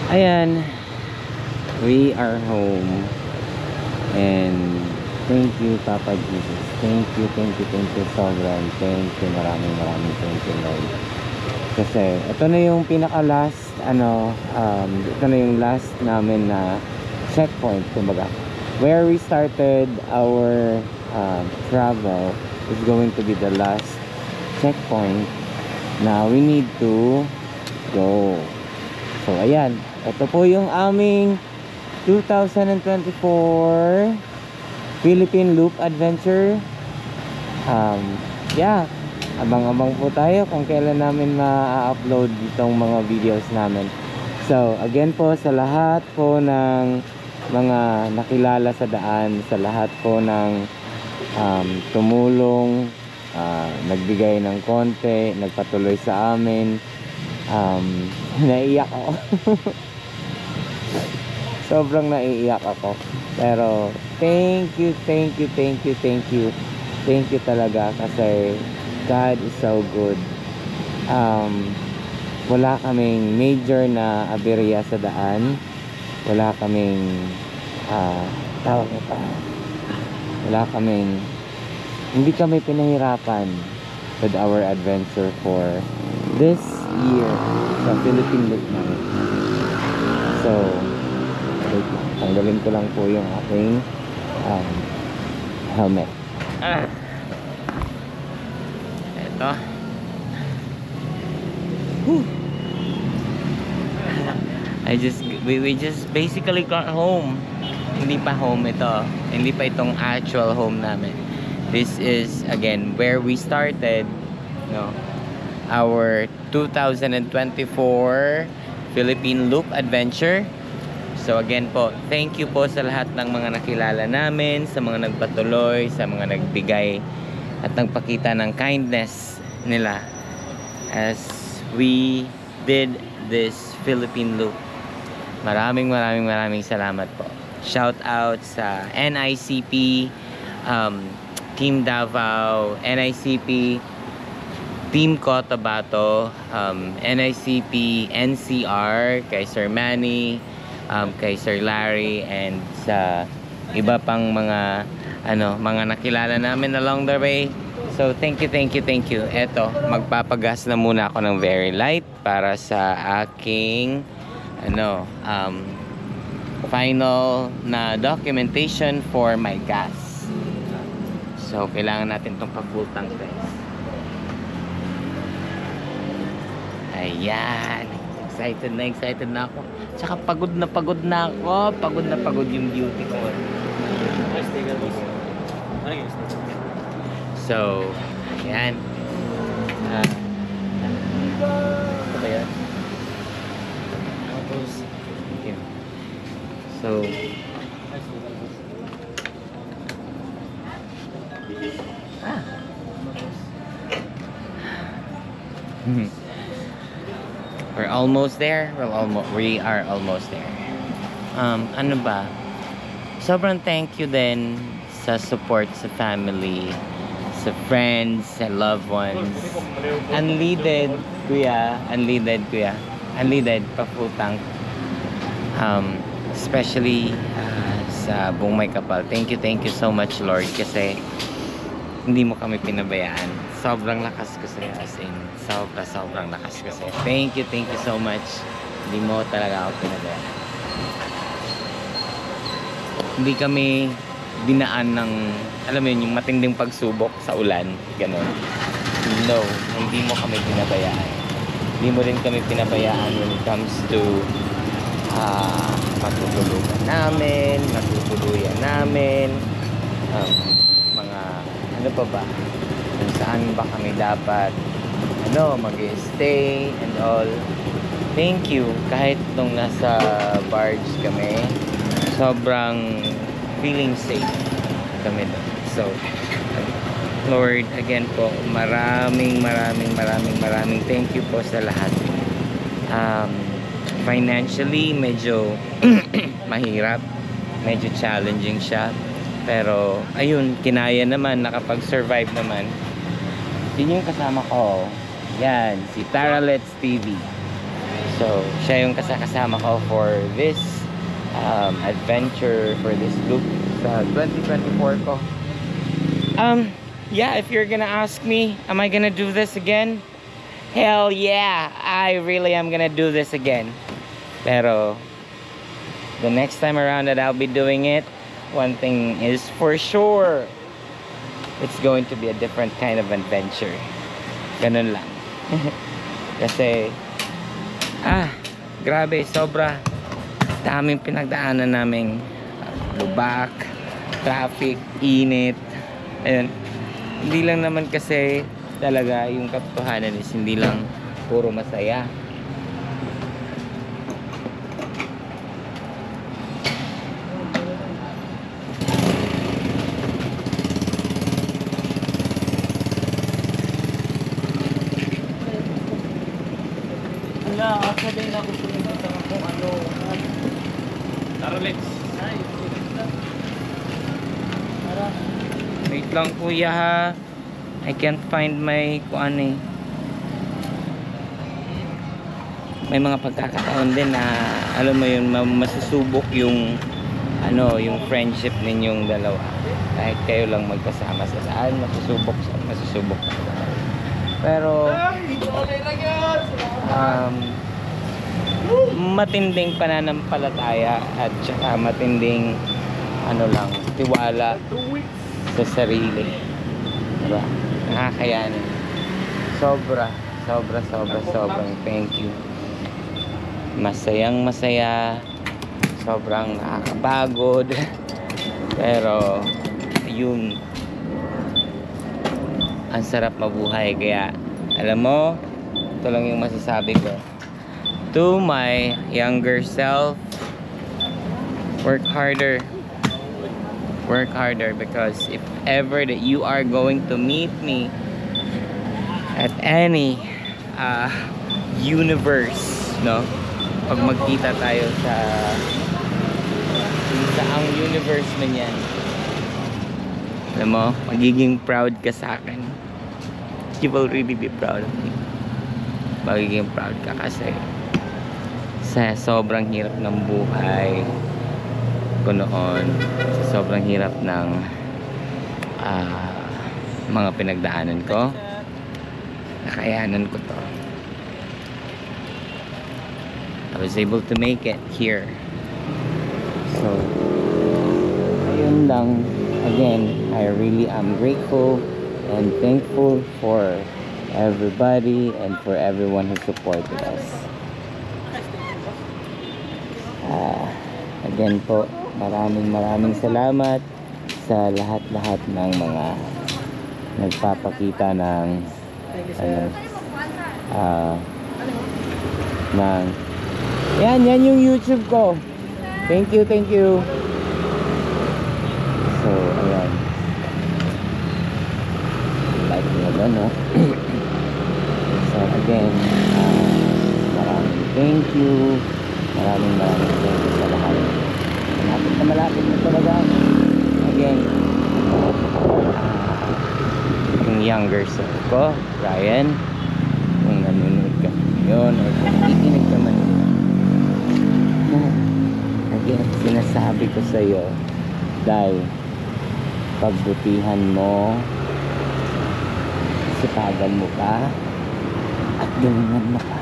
Ayan, we are home. And thank you, Papa Jesus. Thank you, sobrang thank you, maraming thank you, Lord. Kasi ito na yung pinaka last ito na yung last namin na checkpoint, kumbaga. Where we started our travel is going to be the last checkpoint na we need to go. So ayan, ito po yung aming 2024 Philippine Loop Adventure. Yeah, abang-abang po tayo kung kailan namin ma-upload itong mga videos namin. So again po, sa lahat po ng mga nakilala sa daan, sa lahat po ng tumulong, nagbigay ng konti, nagpatuloy sa amin, naiiyak ako. Sobrang naiiyak ako, pero thank you talaga, kasi God is so good. Wala kaming major na aberya sa daan, wala kaming hindi kami pinahirapan with our adventure for this year sa Philippine Loop namin. So tanggalin ko lang po yung aking helmet. Ito. We just basically got home. Hindi pa home ito. Hindi pa itong actual home namin. This is again where we started, no, our 2024 Philippine Loop Adventure. So again po, thank you po sa lahat ng mga nakilala namin, sa mga nagpatuloy, sa mga nagbigay at nagpakita ng kindness nila as we did this Philippine Loop. Maraming salamat po. Shout out sa NICP, Team Davao, NICP, Team Cotabato, NICP, NCR, kay Sir Manny, kay Sir Larry, and sa iba pang mga mga nakilala namin along the way. So thank you. Eto, magpapagas na muna ako ng very light para sa aking final na documentation for my gas. So kailangan natin tong pag-full tank, guys. Ayan, excited na ako. Tsaka pagod na ako. Pagod yung beauty ko. So, ayan. Ito ba yan? Okay. So, we're almost there. We are almost there. Ano ba? Sobrang thank you din sa support sa family, sa friends, sa loved ones. Unleaded, kuya. Unleaded pa full tank. Especially sa buong may kapal. Thank you so much, Lord, kasi hindi mo kami pinabayaan. Sobrang lakas ko sa'yo, as in sobrang lakas ko sa'yo. Thank you so much. Hindi mo talaga ako pinabayaan. Hindi kami dinaan ng, alam mo yun, yung matinding pagsubok sa ulan, gano'n. No, hindi mo kami pinabayaan. Hindi mo rin kami pinabayaan when it comes to matutulugan namin, matutuluyan namin, mga ano pa ba, kung saan ba kami dapat mag-stay and all. Thank you. Kahit nung nasa barge kami, sobrang feeling safe kami doon. So Lord, again po, maraming thank you po sa lahat. Financially medyo mahirap, medyo challenging siya, pero ayun, kinaya naman, nakapag-survive naman. Yun yung kasama ko, yan, si Tara Let's TV. So, siya yung kasama ko for this adventure, for this loop sa 2024 ko. Yeah, if you're gonna ask me, am I gonna do this again? Hell yeah, I really am gonna do this again. Pero, the next time around that I'll be doing it, one thing is for sure, it's going to be a different kind of adventure. Ganun lang. Kasi, grabe, sobra. Daming pinagdaanan naming lubak, traffic, init. Ayun. Hindi lang naman kasi talaga yung katotohanan is hindi lang puro masaya. Wala, asa din ako pumunta kung ano. Tara, let's. Ay, para. Wait lang kuya ha. I can't find my kuan eh. May mga pagkakataon din na alam mo yun, masusubok yung ano, yung friendship ninyong dalawa. Kahit kayo lang magkasama sa saan, masusubok. Pero matinding pananampalataya at saka matinding ano lang, tiwala sa sarili. Diba? Nakakayanin. Sobrang thank you. Masayang masaya, sobrang nakakapagod. Pero yun, ang sarap mabuhay. Kaya alam mo, ito lang yung masasabi ko to my younger self: work harder, because if ever that you are going to meet me at any universe, no, pag magkita tayo sa ang universe man yan, alam mo, magiging proud ka sa akin. You will really be proud of me. Magiging proud ka kasi sa sobrang hirap ng buhay ko noon, sa sobrang hirap ng mga pinagdaanan ko, nakayanan ko to. I was able to make it here. So, ayun lang. Again, I really am grateful and thankful for everybody and for everyone who supported us. Again po, maraming salamat sa lahat-lahat ng mga nagpapakita ng yan yung YouTube ko. Thank you. So, ayan. Like nyo ba, no? So, again, maraming thank you. Maraming thank you sa lahat. Malapit na talaga. Again, yung younger self ko, Ryan, kung nanonood ka yun or kung nakikinig ka man yun, again, sinasabi ko sa iyo, dahil pagbutihan mo, sipagan mo pa at galingan mo pa,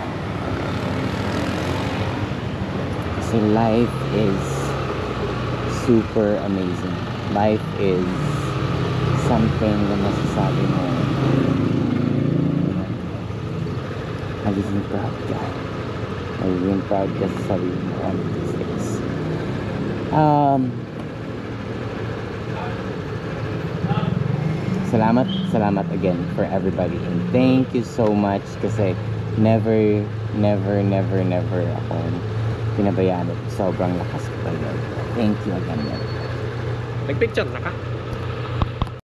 kasi life is super amazing. Life is something na masasabi mo magiging proud ka. Magiging proud ka sa sarili mo on these days. Salamat again for everybody, and thank you so much kasi never ako pinabayaan at sobrang lakas ko kayo. Thank you again. Nagpicture na ka?